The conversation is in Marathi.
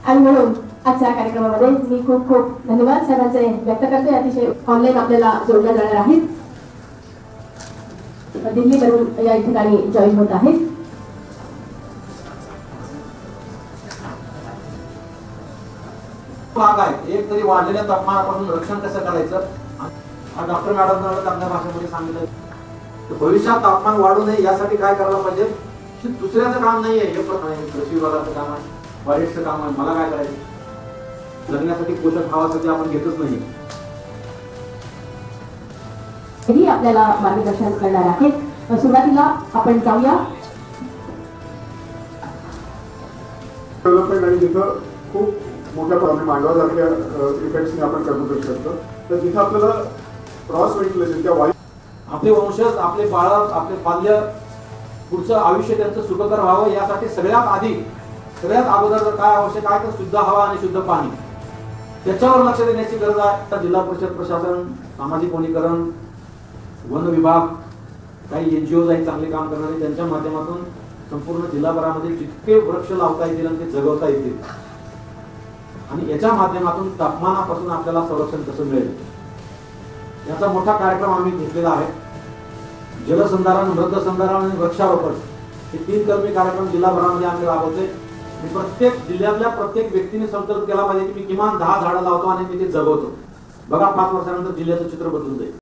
आणि म्हणून आजच्या कार्यक्रमामध्ये मी खूप खूप धन्यवाद सर्वांचे व्यक्त करते। अतिशय ऑनलाईन आपल्याला जोडल्या जाणार आहेत, दिल्लीवरून या ठिकाणी जॉईन होत आहेत। भाग आहे एक तरी वाढलेल्या तापमानापासून रक्षण कसं करायचं, डॉक्टर मॅडम आपल्या भाषेमध्ये सांगितलं। भविष्यात तापमान वाढू नये यासाठी काय करायला पाहिजे, दुसऱ्याचं काम नाहीये, हे पण आहे कृषी विभागाचं काम आहे, वरिष्ठ काम आहे। मला काय करायचं, जगण्यासाठी पोषक हवासाठी आपण घेतच नाही। ही आपल्याला मार्गदर्शन करणार आहेत। सुरुवातीला आपण जाऊया डेव्हलपमेंट आणि जिथं खूप मोठ्या प्रमाणात मांडवासारख्या इफेक्ट्सने आपण करू शकतो, तर जिथं आपल्याला क्रॉस व्हेंटिलेशन किंवा वायू आपले वंशज, आपले बाळ, आपले बाल्य, पुढचं आयुष्य त्यांचं सुखकर व्हावं यासाठी सगळ्यात अगोदर काय आवश्यक आहे तर शुद्ध हवा आणि शुद्ध पाणी, त्याच्यावर लक्ष देण्याची गरज आहे। जिल्हा परिषद प्रशासन, सामाजिक वनीकरण, वन विभाग, काही NGOज आहेत चांगले काम करणारे, त्यांच्या माध्यमातून संपूर्ण जिल्हाभरामध्ये जितके वृक्ष लावता येतील आणि ते जगवता येतील आणि याच्या माध्यमातून तापमानापासून आपल्याला संरक्षण कसं मिळेल याचा मोठा कार्यक्रम आम्ही घेतलेला आहे। जलसंधारण, मृदसंधारण आणि वृक्षारोपण हे 3 कलमी कार्यक्रम जिल्हाभरामध्ये आम्ही राबवतोय। प्रत्येक जिल्ह्यातल्या प्रत्येक व्यक्तीने संकल्प केला पाहिजे की मी किमान 10 झाडं लावतो आणि मी ते जगवतो। बघा 5 वर्षानंतर जिल्ह्याचं चित्र बदलून जाईल।